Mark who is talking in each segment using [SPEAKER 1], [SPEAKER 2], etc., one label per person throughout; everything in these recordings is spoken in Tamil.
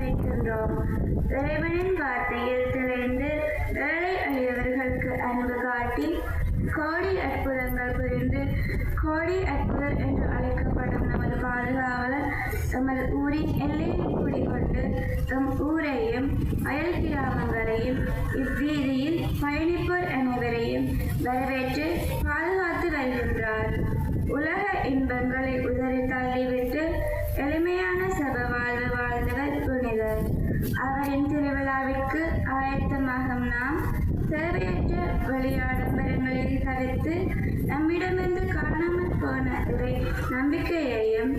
[SPEAKER 1] வரவேற்கின்றோம். இறைவனின் வார்த்தையில் திளைந்து ஏழை எளியவர்களுக்கு அன்பு காட்டி கோடி அற்புதங்கள் புரிந்து கோடி அற்புதர் என்று அழைக்கப்படும் நமது பாதுகாவலர் எமது ஊரின் எல்லையில் குடிகொண்டு எம் ஊரையும் அயல் கிராமங்களையும் இவ்வீதியில் பயணிப்போர் அனைவரையும் வரவேற்று பாதுகாத்து வருகின்றார். உலக இன்பங்களை உதறி தள்ளிவிட்டு எளிமையான சப வாழ்வு வாழ்ந்தவர் புனிதர். அவரின் திருவிழாவிற்கு ஆயத்தமாகும் நாம் தேவையற்ற வெளியாடம்பரங்களை தவிர்த்து நம்மிடமிருந்து காணாமல் போன இறை நம்பிக்கையையும்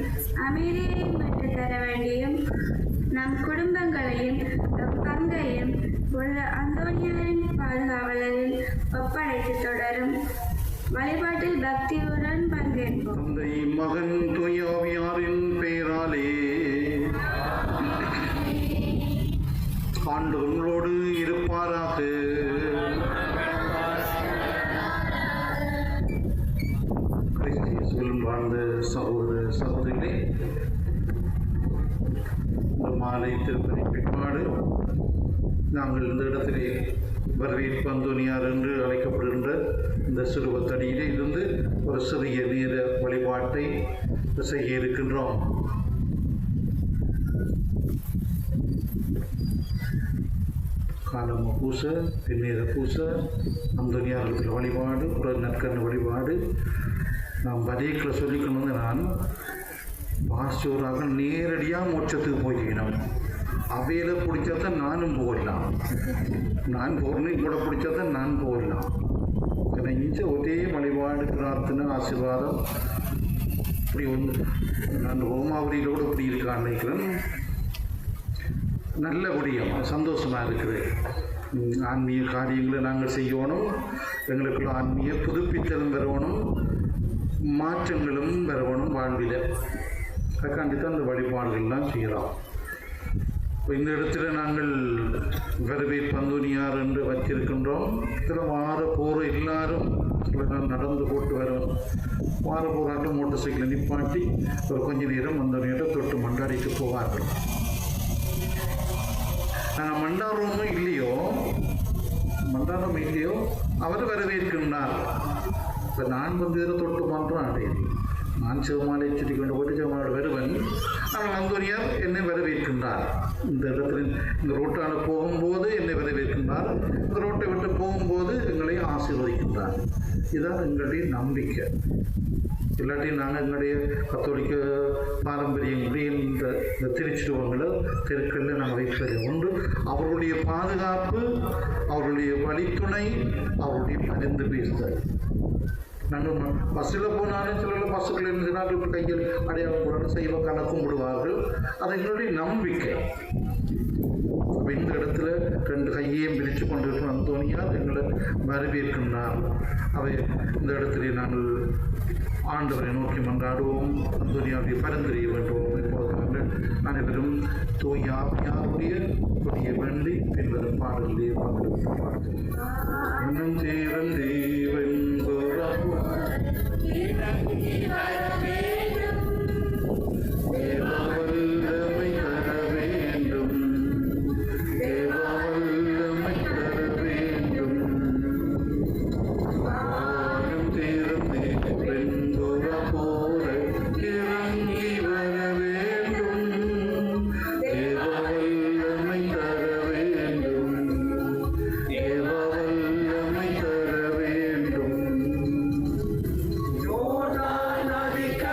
[SPEAKER 1] அமைதியையும் பெற்றுத்தர வேண்டியும் நம் குடும்பங்களையும் பங்கையும் புனித அந்தோனியாரின் பாதுகாவலரில் ஒப்படைத்து தொடரும் வழிபாட்டில் பக்தியுடன் பங்கேற்போம்.
[SPEAKER 2] தந்தை மகன் தூயாவியாரின் பெயராலே. ஆண்டவர்களோடு இருப்பாராக. கிறிஸ்தியஸில் வாழ்ந்த சகோதர சகோதரிகளே, இந்த மாலை திருப்பதி பிற்பாடு நாங்கள் இந்த இடத்திலே வரவேற்பு அந்தோனியார் என்று அழைக்கப்படுகின்ற இந்த சிறுவத்தடியிலே இருந்து ஒரு சிறிய நேர வழிபாட்டை செய்ய இருக்கின்றோம். காலம பூசை, பின்னேற பூசை, அந்தோனியார்கள் வழிபாடு, ஒரு நற்கண்ண வழிபாடு. நாம் வரைக்கில் சொல்லிக்கணும்னு நான் பாஸ்டோராக நேரடியாக மோட்சத்துக்கு போய்க்கணும். அவையில் பிடிச்சா தான் நானும் போகலாம். நான் போகணும் கூட பிடிச்சா தான் நான் போகலாம். இங்கே ஒரே வழிபாடு, பிரார்த்தனை, ஆசீர்வாதம் இப்படி ஒன்று. நான் ரோமாவரியிலோடு இப்படி இருக்கான்னு நினைக்கிறேன். நல்லபடியாக சந்தோஷமாக இருக்குது. ஆன்மீக காரியங்களை நாங்கள் செய்யணும். எங்களுக்குள்ள ஆன்மீக புதுப்பித்தலும் வரணும், மாற்றங்களும் வரணும் வாழ்வில். அதுக்காண்டி தான் இந்த வழிபாடுகள்லாம் செய்யலாம். இப்போ இந்த இடத்துல நாங்கள் வரவேற்பு அந்தோனியார் என்று வச்சிருக்கின்றோம். இதில் வார போகிற எல்லாரும் நடந்து போட்டு வரும். வார போராட்டம் மோட்டர் சைக்கிளை நிப்பாட்டி ஒரு கொஞ்ச நேரம் அந்தோனியாரை தொட்டு மண்டாடிட்டு போவார்கள். நாங்கள் மண்டாரம் இல்லையோ அவர் வரவேற்கின்றார். இப்போ நான் இதில் தொட்டு பண்ணுறோம் அடையாது. நான் சிவமாலை சுற்றி கொண்டு போட்டு சிவமாலை வருவன். ஆனால் அந்தோனியார் என்னை வரவேற்கின்றார். இந்த இடத்துல இந்த ரோட்டான போகும்போது என்னை வரவேற்கின்றார். இந்த ரோட்டை விட்டு போகும்போது எங்களை ஆசீர்வதிக்கின்றார். இதுதான் எங்களுடைய நம்பிக்கை. இல்லாட்டி நாங்கள் எங்களுடைய கத்தோலிக்க பாரம்பரியங்களுடைய இந்த திருச்சிருவங்களை தெருக்களில் நாங்கள் வைப்பது ஒன்று. அவர்களுடைய பாதுகாப்பு, அவர்களுடைய வழித்துணை, அவருடைய பரிந்து பேசுதல். நாங்கள் பஸ்ஸில் போனாலும் சில பஸ்ஸுக்கள் இருந்துச்சுன்னா கையில் அடையாளம் கூட செய்வ கணக்கும் விடுவார்கள். அது எங்களுடைய நம்பிக்கை. இந்த இடத்துல ரெண்டு கையையும் பிரித்து கொண்டிருக்கிற அந்தோனியார் எங்களை வரவேற்கின்றார். அவை இந்த இடத்துல நாங்கள் ஆண்டவரை நோக்கி மன்றாடுவோம். அந்தோனியாருடைய பரிந்துரையை வேண்டுவோம். இப்போது அனைவரும் தூயாவியாருடைய கொடிய வேண்டி பின்வரும் பாடலிலே பங்கெடுப்பார்கள்.
[SPEAKER 3] நதிக்க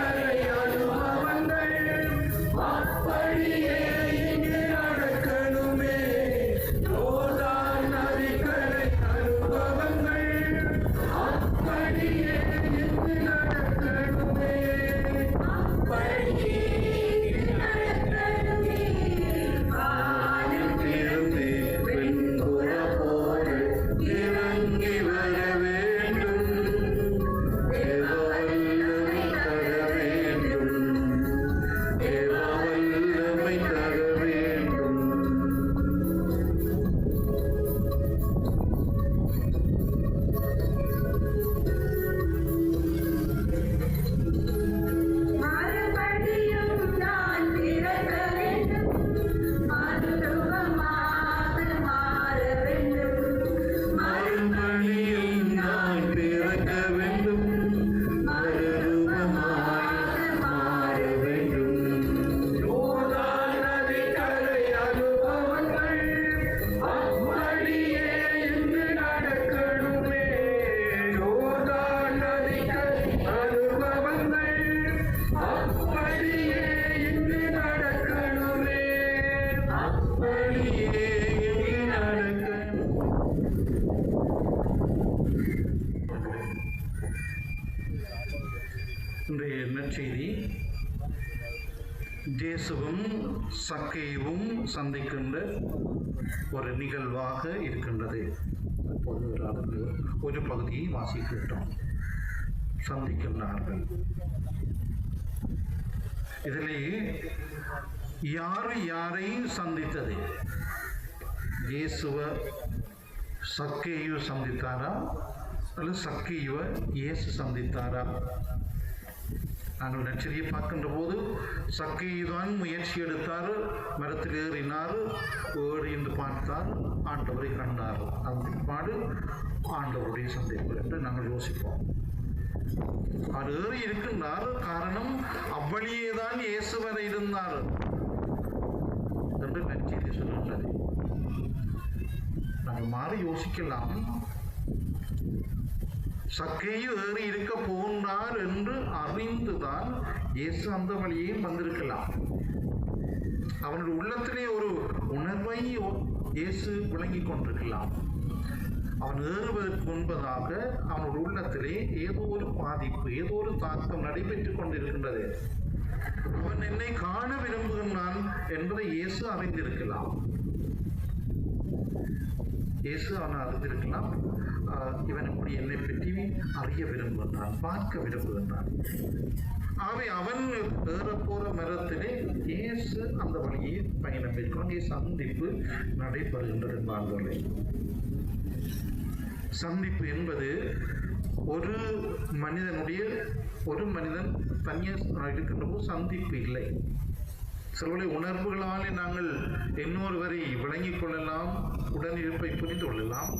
[SPEAKER 2] இப்படியே இங்கே நடக்க. இன்றைய நற்செய்தி இயேசுவும் சக்கேயுவும் சந்திக்கின்ற ஒரு நிகழ்வாக இருக்கின்றது. ஒரு பகுதியை வாசிக்கின்றோம். சந்திக்கின்றார்கள். இதிலே யாரு யாரை சந்தித்தது? இயேசுவ சக்கேயு சந்தித்தாரா அல்லது சக்கேயுவ இயேசு சந்தித்தாரா? நாங்கள் நற்செய்தியை பார்க்கின்ற போது சக்கேயுதான் முயற்சி எடுத்தார், மரத்தில் ஏறினார், ஏறி என்று பார்த்தார், ஆண்டவரை கண்டார். அதன் பிற்பாடு ஆண்டவருடைய சந்திப்பு என்று நாங்கள் யோசிப்போம். அவர் ஏறி இருக்கின்றார், காரணம் அவ்வழியே தான் இயேசு வர இருந்தார் என்று நற்செய்தி சொல்கின்றது. நாங்கள் மாறி யோசிக்கலாம். சக்கேயு ஏறி இருக்க போன்றார் என்று அறிந்துதான் இயேசு அந்த வழியையும் வந்திருக்கலாம். அவனுடைய உள்ளத்திலே ஒரு உணர்வை இயேசு விளங்கி கொண்டிருக்கலாம். அவன் ஏறுவதற்கு முன்பதாக அவனுடைய உள்ளத்திலே ஏதோ ஒரு பாதிப்பு, ஏதோ ஒரு தாக்கம் நடைபெற்றுக் கொண்டிருக்கின்றது. அவன் என்னை காண விரும்புகின்றான் என்பதை இயேசு அறிந்திருக்கலாம். இயேசு அவனை அறிந்திருக்கலாம். இவன் இப்படி என்னை பற்றி அறிய விரும்புகின்றான், பார்க்க விரும்புகின்றான். ஆகவே அவன் ஏறப்போற மரத்திலே இயேசு அந்த வழியை பயணம் மேற்கொண்டு சந்திப்பு நடைபெறுகின்றது என்பார்களே. சந்திப்பு என்பது ஒரு மனிதன் தனியாக இருக்கின்ற போது சந்திப்பு இல்லை. சிலருடைய உணர்வுகளாலே நாங்கள் இன்னொருவரை விளங்கிக் கொள்ளலாம், உடனிருப்பை புரிந்து கொள்ளலாம்.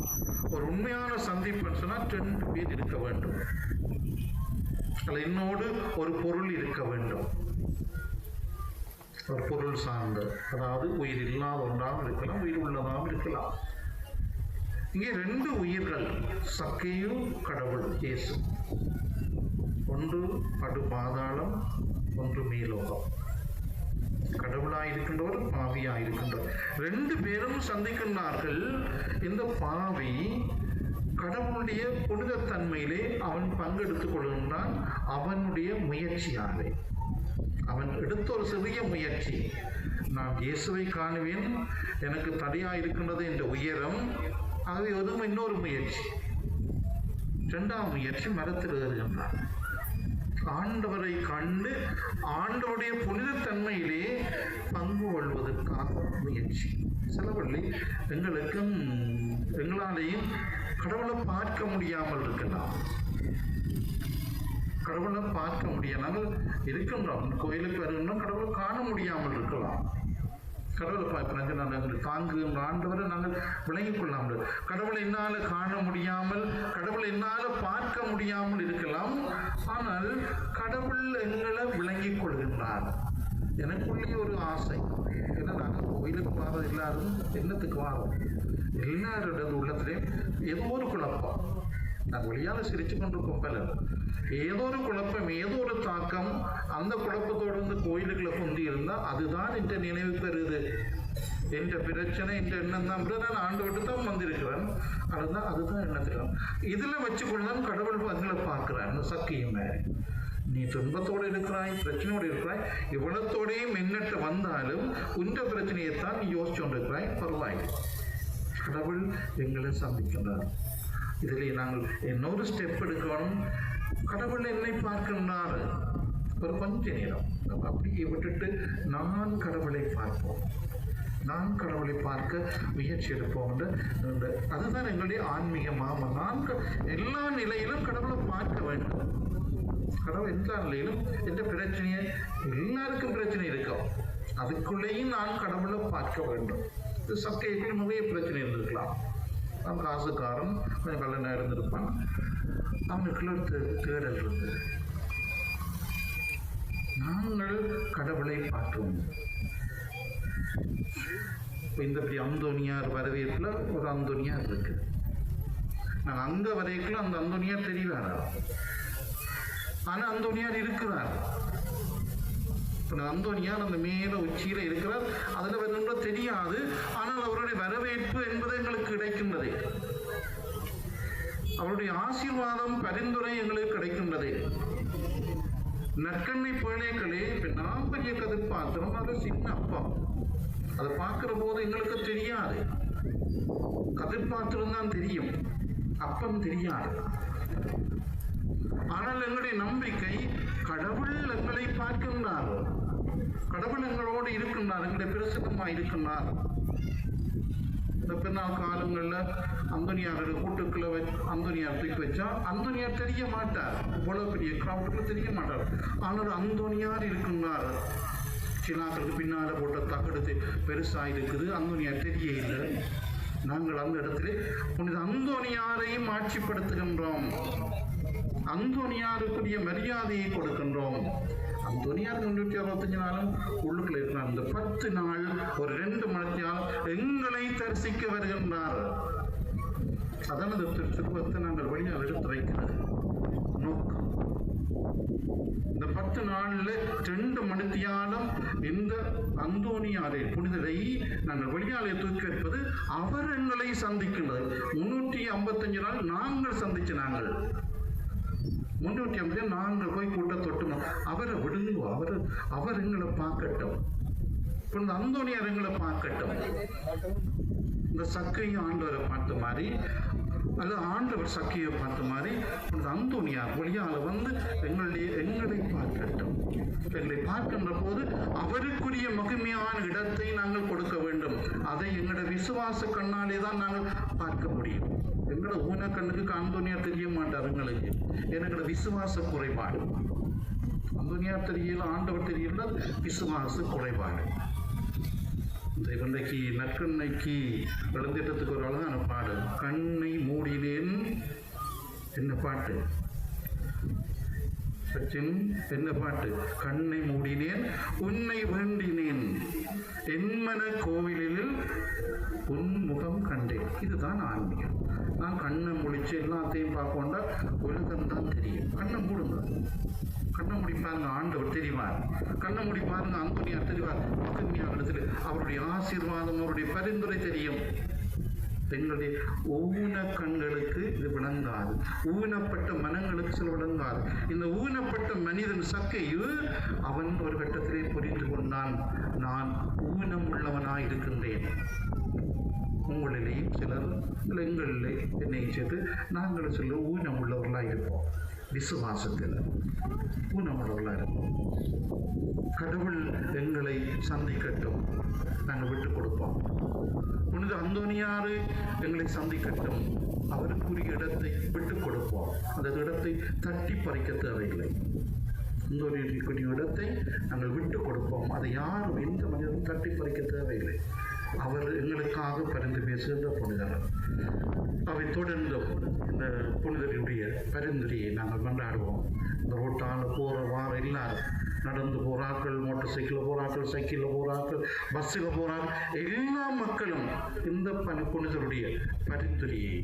[SPEAKER 2] ஒரு உண்மையான சந்திப்பு சொன்னால் 2 பேர் இருக்க வேண்டும், அல்ல என்னோடு ஒரு பொருள் இருக்க வேண்டும். ஒரு பொருள் சார்ந்த, அதாவது உயிர் இல்லாத ஒன்றாக இருக்கலாம், உயிர் உள்ளதாக இருக்கலாம். இங்கே 2 உயிர்கள், சக்கேயு, கடவுள் இயேசு. ஒன்று படு பாதாளம், ஒன்று மேலோகம். கடவுளாயிருக்கின்றவர், பாவியாயிருக்கின்றவர். 2 பேரும் சந்திக்கின்றார்கள். இந்த பாவி கடவுளுடைய புனித தன்மையிலே அவன் பங்கெடுத்துக் கொள்கின்றான். அவனுடைய முயற்சியாலே அவன் எடுத்த ஒரு சிறிய முயற்சி, நான் இயேசுவை காணுவேன், எனக்கு தடையாயிருக்கின்றது என்ற உயரம். ஆகவே அதுவும் இன்னொரு முயற்சி. 2ஆம் முயற்சி, மரத்தில் ஏறுகின்றான். ஆண்டவரை கண்டு ஆண்டவருடைய புனித தன்மையிலே பங்கு கொள்வதற்காக முயற்சி. சிலவள்ளி எங்களாலேயும் கடவுளை பார்க்க முடியாமல் இருக்கலாம். கடவுளை பார்க்க முடியாமல் இருக்கின்றோம். கோயிலுக்கு வருகின்றோம், கடவுளை காண முடியாமல் இருக்கலாம். கடவுளை பார்க்கிறாங்க, நாங்கள் தாங்குகின்ற ஆண்டவரை நாங்கள் விளங்கிக் கொள்ளாமல், கடவுளை என்னால் காண முடியாமல், கடவுளை என்னால் பார்க்க முடியாமல் இருக்கலாம். ஆனால் கடவுள் எங்களை விளங்கிக் கொள்கின்றார். எனக்குள்ளே ஒரு ஆசை, ஏன்னா நாங்கள் கோயிலுக்கு வாரம் எல்லாரும் என்னத்துக்கு வாரம், எல்லாரோட உள்ளத்திலையும் ஏதோ ஒரு குழப்பம். நாங்கள் வழியால் சிரிச்சு கொண்டிருக்கோம் பலர். ஏதோ ஒரு குழப்பம், ஏதோ ஒரு தாக்கம், அந்த குழப்பத்தோடு வந்து கோயிலுக்குள்ள கொண்டு இருந்தால் அதுதான் என்ற நினைவு பெறுது. என்ற பிரச்சனை, என்ற எண்ணம் தான். நான் ஆண்டவர்கிட்ட தான் வந்திருக்கிறேன், அதுதான் எண்ணத்துக்கிறேன். இதில் வச்சுக்கொண்டுதான் கடவுள் எங்களை பார்க்கிறான். சக்கியமே, நீ துன்பத்தோடு இருக்கிறாய், பிரச்சனையோடு இருக்கிறாய், இவ்வளத்தோடையும் எண்ணற்ற வந்தாலும் உன்ற பிரச்சனையைத்தான் நீ யோசிச்சு கொண்டிருக்கிறாய், பரவாயில்லை. கடவுள் எங்களை சந்திக்கின்றார். இதில் நாங்கள் இன்னொரு ஸ்டெப் எடுக்கணும். கடவுள் என்னை பார்க்கின்றார். ஒரு கொஞ்ச நேரம் அப்படியே விட்டுட்டு நான் கடவுளை பார்ப்போம், நான் கடவுளை பார்க்க முயற்சி எடுப்போம். அதுதான் எங்களுடைய ஆன்மீக மாமன். நான் எல்லா நிலையிலும் கடவுளை பார்க்க வேண்டும். கடவுள் எல்லா நிலையிலும் எந்த பிரச்சனையை, எல்லாருக்கும் பிரச்சனை இருக்கும், அதுக்குள்ளேயும் நான் கடவுளை பார்க்க வேண்டும். சக்கைக்கு நிறைய பிரச்சனை இருந்திருக்கலாம். அவன் காசுக்காரன், கொஞ்சம் கல்லணா இருந்திருப்பான், அவனுக்குள்ள தேடல் இருந்தது. நாங்கள் கடவுளை பார்த்தோம். இந்த அந்தோனியார் வரவேற்பில் ஒரு அந்தோனியார் இருக்கு. நாங்கள் அங்க வரைக்குள்ள அந்த அந்தோனியார் தெரியவாரா, ஆனா அந்தோனியார் இருக்கிறார். அந்தோனியார் அந்த மேல உச்சியில இருக்கிறார். அதுல வருகின்ற தெரியாது, ஆனா வரவேற்பு என்பது எங்களுக்கு கிடைக்கின்றது. அவருடைய ஆசீர்வாதம் பரிந்துரை எங்களுக்கு கிடைக்கின்றது. நற்கண்ணை பேழைகளே நான் பெரிய கதிர்பாத்திரம், அது சின்ன அப்பா. அதை பார்க்கிற போது எங்களுக்கு தெரியாது. கதிர்பாத்திரம் தான் தெரியும், அப்பம் தெரியாது. ஆனால் எங்களுடைய நம்பிக்கை கடவுள் எங்களை பார்க்கின்றார், கடவுள் எங்களோடு இருக்கின்றார், எங்களுடைய பிரசுத்தமாக இருக்கின்றார். இந்த பின்னால் காலங்களில் அந்தோனியாரோட கூட்டுக்களை அந்தோனியார் தூக்கி வச்சா அந்தோனியார் தெரிய மாட்டார், இவ்வளவு பெரிய கிரௌட்டுக்குள்ள தெரிய மாட்டார். ஆனால் அந்தோனியார் இருக்கின்றார். சிலாக்களுக்கு பின்னால் போட்ட தகடு பெருசாக இருக்குது, அந்தோனியார் தெரிய இல்லை. நாங்கள் அந்த இடத்துல புனித அந்தோனியாரையும் ஆட்சிப்படுத்துகின்றோம், அந்தோனியாருக்குரிய மரியாதையை கொடுக்கின்றோம். அந்தோனியார் 365 நாளும் உள்ளுக்குள்ள இருக்கிறார். இந்த 10 நாள் ஒரு 2 மணித்தியால் எங்களை தரிசிக்க வருகின்றார். அதான் அந்த திருப்பத்தை நாங்கள் வழியாக எடுத்து வைக்கிறது நோக்கம். இந்த 10 நாள்ல 2 மணித்தியாலம் இந்த அந்தோனியாரை புனிதரை நாங்கள் வழியாலே தூக்கி வைப்பது அவர் எங்களை சந்திக்கின்றது. 355 நாள் நாங்கள் சந்திச்சு, நாங்கள் 350 நாங்கள் போய் கூட்ட தொட்டணும். அவரை விடுங்கோ, அவர் எங்களை பார்க்கட்டும். இந்த அந்தோனியார் எங்களை பார்க்கட்டும். இந்த சக்கையும் ஆண்டவரை பார்த்த மாதிரி, அல்லது ஆண்டவர் சக்கையை பார்த்த மாதிரி இந்த அந்தோனியார் வழியால் வந்து எங்களை பார்க்கட்டும். எங்களை பார்க்கின்ற போது அவருக்குரிய மகிமையான இடத்தை நாங்கள் கொடுக்க வேண்டும். அதை எங்களோட விசுவாச கண்ணாலே தான் நாங்கள் பார்க்க முடியும். எங்களோட ஊன கண்ணுக்கு அந்தோனியார் தெரிய மாட்டார் எங்களுக்கு, எங்களோட விசுவாச குறைபாடு. அந்தோனியார் தெரியல, ஆண்டவர் தெரியல, விசுவாச குறைபாடு. இன்றைக்கு நற்கண்ணைக்கு விளந்திட்டத்துக்கு ஒரு அழகான பாடு. கண்ணை மூடினேன், என்ன பாட்டு சச்சின், என்ன பாட்டு? கண்ணை மூடினேன் உன்னை வேண்டினேன், என்மன கோவிலில் உன் முகம் கண்டேன். இதுதான் ஆன்மீகம். நான் கண்ணை முடிச்சு எல்லாத்தையும் பார்க்கொண்டா உலகம்தான் தெரியும். கண்ணை மூடுங்க, கண்ணை மூடி பாருங்க, ஆண்டவர் தெரிவார். கண்ணை மூடி பாருங்க, அந்தோனியார் தெரிவார். மகிமையான இடத்துல அவருடைய ஆசீர்வாதம், அவருடைய பரிந்துரை தெரியும். எங்களுடைய ஊன கண்களுக்கு இது விளங்காது, ஊனப்பட்ட மனங்களுக்கு சில விளங்காது. இந்த ஊனப்பட்ட மனிதன் சக்கையு அவன் ஒரு கட்டத்திலே புரிந்து கொண்டான், நான் ஊனம் உள்ளவனாய் இருக்கின்றேன். உங்களிலேயும் சிலர் எங்களிலே என்னை செய்து நாங்கள் சில ஊனம் உள்ளவர்களாக இருப்போம். விசுவாசத்தில் ஊனமுள்ளவர்களாக இருப்போம். கடவுள் எங்களை சந்திக்கட்டும், நாங்கள் விட்டு கொடுப்போம். புனித அந்தோனியாரு எங்களை சந்திக்கட்டும், அவருக்குரிய இடத்தை விட்டு கொடுப்போம். அந்த இடத்தை தட்டி பறிக்க தேவையில்லை. அந்தோனியாருக்குரிய இடத்தை நாங்கள் விட்டு கொடுப்போம். அதை யாரும் எந்த மனிதனும் தட்டி பறிக்க தேவையில்லை. அவர் எங்களுக்காக பரிந்து பேசுகின்ற புனிதர். அவை தொடர்ந்தும் இந்த புனிதருடைய பரிந்துரையை நாங்கள் கொண்டாடுவோம். இந்த ரோட்டால் போகிற வார எல்லாரும் நடந்து போகிறார்கள், மோட்டார் சைக்கிளில் போகிறார்கள், சைக்கிளில் போகிறார்கள், பஸ்ஸில் போகிறார்கள். எல்லா மக்களும் இந்த புனிதருடைய பரிந்துரையை,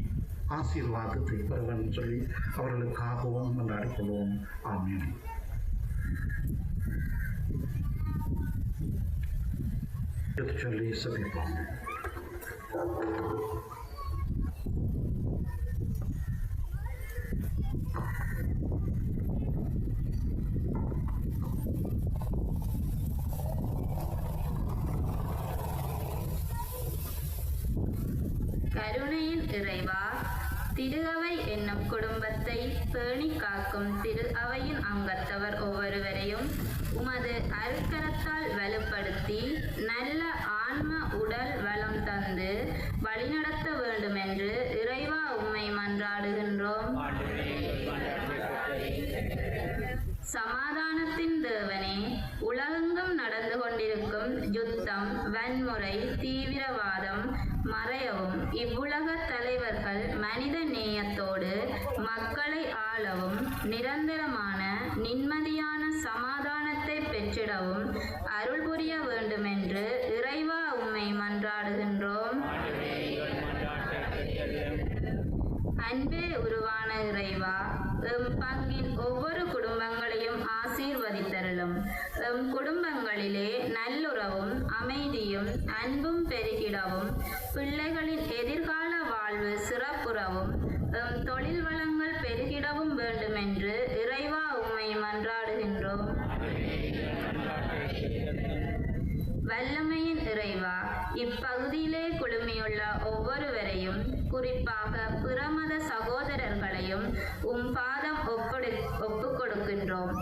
[SPEAKER 2] ஆசீர்வாதத்தை பெறுவன் சொல்லி அவர்களுக்காகவும் கொண்டாடிக் கொள்வோம். ஆமீன். சொல்லி சந்திப்போம்.
[SPEAKER 3] கருணையின் இறைவா, திரு அவை என்னும் குடும்பத்தை பேணி காக்கும் திரு அவையின் அங்கத்தவர் ஒவ்வொருவரையும் உமது அருட்கரத்தால் வலுப்படுத்தி நல்ல ஆன்ம உடல் வளம் தந்து வழிநடத்த வேண்டும் என்று இறைவா உம்மை மன்றாடுகின்றோம். சமாதானத்தின் தேவனே, உலகெங்கும் நடந்து கொண்டிருக்கும் யுத்தம், வன்முறை, தீவிரவாதம் மறையவும் இவ்வுலக தலைவர்கள் மனித நேயத்தோடு மக்களை ஆளவும் நிரந்தரமான நிம்மதியான சமாதானத்தை பெற்றிடவும் அருள் புரிய வேண்டும் என்று இறைவா உம்மை மன்றாடுகின்றோம். அன்பே உருவான இறைவா, எம் பங்கின் ஒவ்வொரு குடும்பங்களையும் ஆசீர்வதித்தருளும். எம் குடும்பங்களிலே நல்லுறவும் அமைதியும் அன்பும் பெருகிடவும், பிள்ளைகளின் எதிர்கால வாழ்வு சிறப்புறவும், எம் தொழில் வளங்கள் பெருகிடவும் வேண்டுமென்று இறைவா உம்மை மன்றாடுகின்றோம். வல்லமையின் இறைவா, இப்பகுதியிலே குழுமியுள்ள ஒவ்வொருவரையும், குறிப்பாக பிறமத சகோதரர்களையும் உம் பாதம் ஒப்புக் கொடுக்கின்றோம்.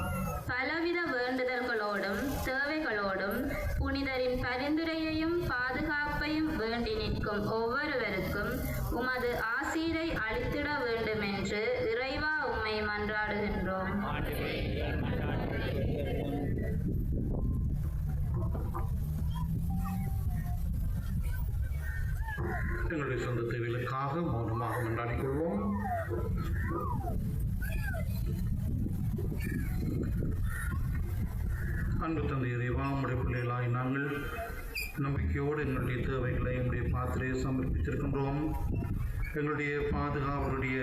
[SPEAKER 3] பலவித வேண்டுதல்களோடும் தேவைகளோடும் புனிதரின் பரிந்துரையையும் பாதுகாப்பையும் வேண்டி நிற்கும் ஒவ்வொருவருக்கும் உமது ஆசீரை அளித்திட வேண்டுமென்று இறைவா உம்மை மன்றாடுகின்றோம்.
[SPEAKER 2] எங்களுடைய சொந்த தேவைகளுக்காக மௌனமாக மன்றாடிக் கொள்வோம். அன்பு தந்தை இறைவா, உம்முடைய பிள்ளைகளாய் நாங்கள் நம்பிக்கையோடு எங்களுடைய தேவைகளை எங்களுடைய பாத்திரையை சமர்ப்பித்திருக்கின்றோம். எங்களுடைய பாதுகாவலுடைய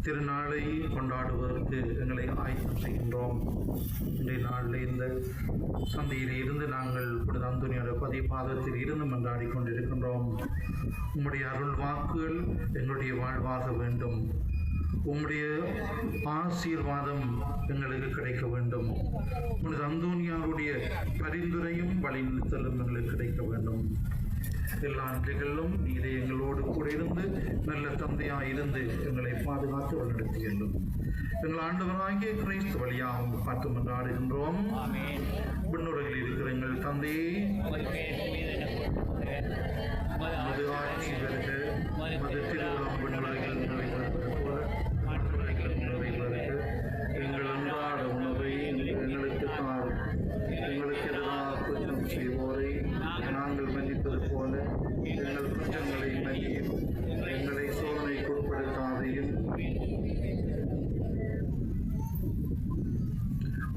[SPEAKER 2] திருநாளை கொண்டாடுவதற்கு எங்களை ஆயத்தம் செய்கின்றோம். இன்றைய நாளில் இந்த சந்தையில் இருந்து நாங்கள் புனித அந்தோனியோட பாதத்தில் இருந்து மன்றாடி கொண்டிருக்கின்றோம். உம்முடைய அருள் வாக்குகள் எங்களுடைய வாழ்வாக வேண்டும். உம்முடைய ஆசீர்வாதம் எங்களுக்கு கிடைக்க வேண்டும். புனித அந்தோனியாருடைய பரிந்துரையும் வழிநிறுத்தலும் எங்களுக்கு கிடைக்க வேண்டும். எல்லா நிலைகளிலும் நீரே எங்களோடு கூட இருந்து நல்ல தந்தையாய் இருந்து எங்களை பாதுகாத்து வழிநடத்தி செல்லும். எங்கள் ஆண்டவராகிய கிறிஸ்து வழியாக பார்த்து மன்றாடுகின்றோம். விண்ணுலகில் இருக்கிற எங்கள் தந்தையே, மது ஆட்சி வருக, மது திருவுளம் விண்ணுலகில் நிறைவேறுவது போல மண்ணுலகில் நிறைவேறுக. எங்கள் அன்றாட உணவை எங்களுக்கு தாரும். எங்களுக்கு எதிராக குற்றம் செய்வோரை நாங்கள் மன்னிப்பது போல எங்கள் குற்றங்களை மன்னியும். எங்களை சோதனைக்கு உட்படுத்தாதையும்.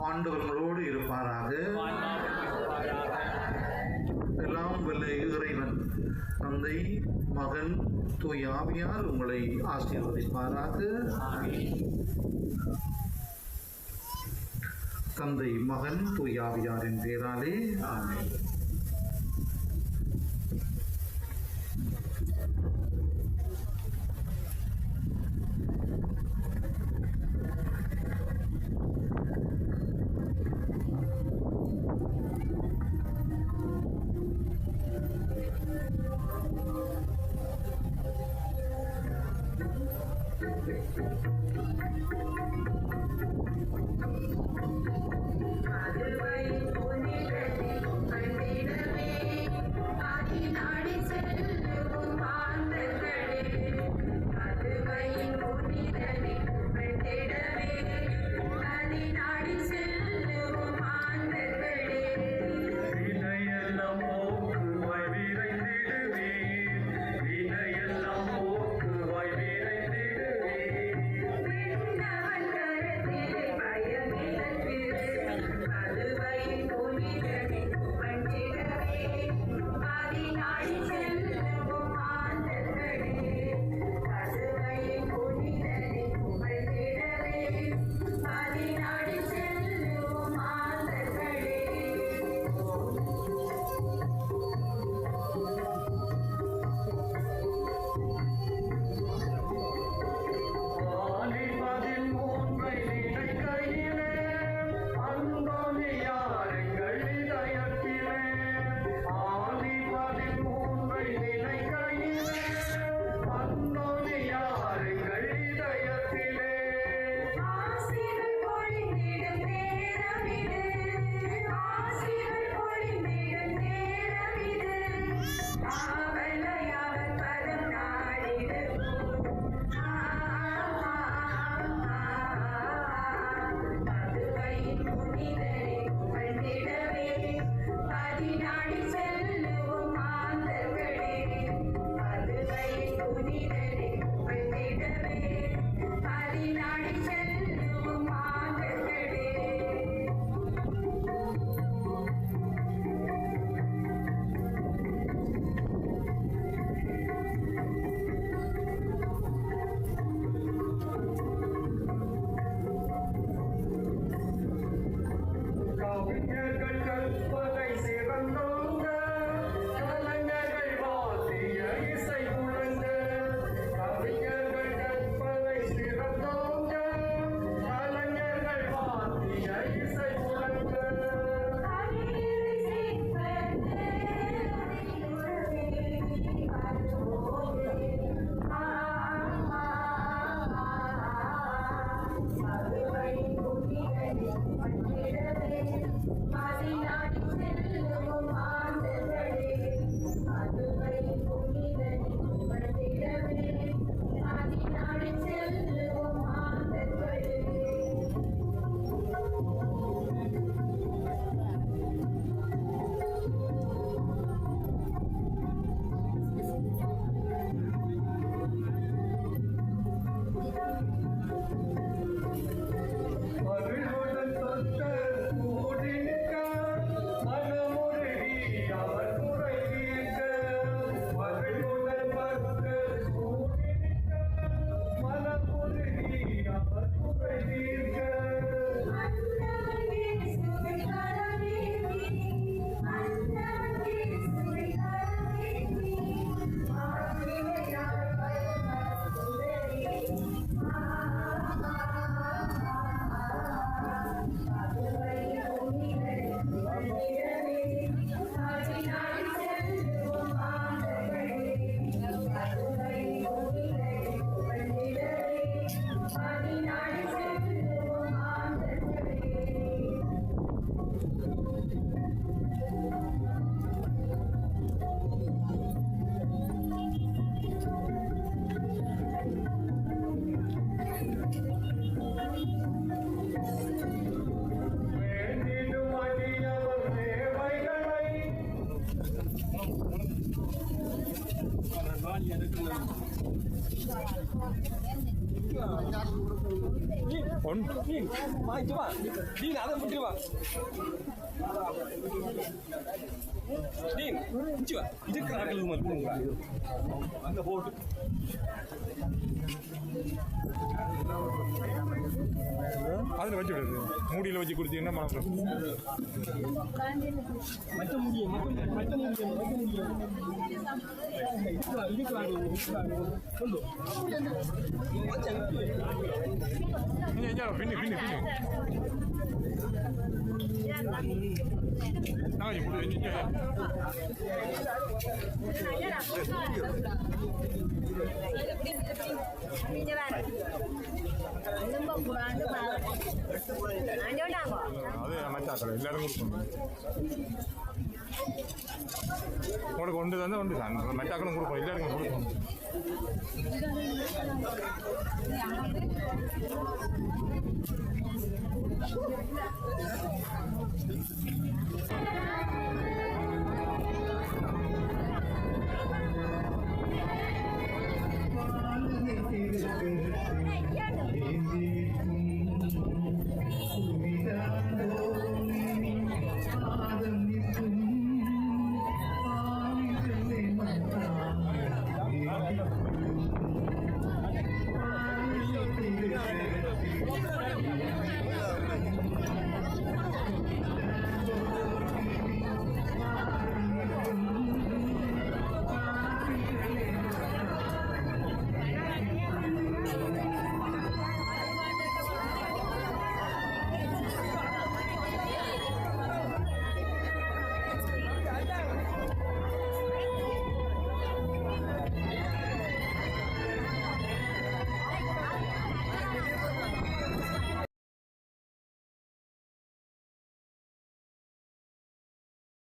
[SPEAKER 2] ஆண்டவர்களோடு இருப்பாராக. எல்லாம் வல்ல இறைவன் தந்தை, மகன், தூய ஆவியார் உங்களை ஆசீர்வதிப்பாராக. தந்தை, மகன், தூய ஆவியாரின் பேராலே ஆமென்.
[SPEAKER 1] செல்லும்
[SPEAKER 4] அதில் வச்சு விடுறது மூடியில் வச்சு கொடுத்தீங்கன்னா மனம் பின்னு பின்னு பின்னு அது மச்சாக்கள் எல்லாரும் கொடுக்கணும் உங்களுக்கு ஒன்று தான் ஒன்று தான் மச்சாக்களும் கொடுப்போம் எல்லாருக்கும் கொடுக்கணும்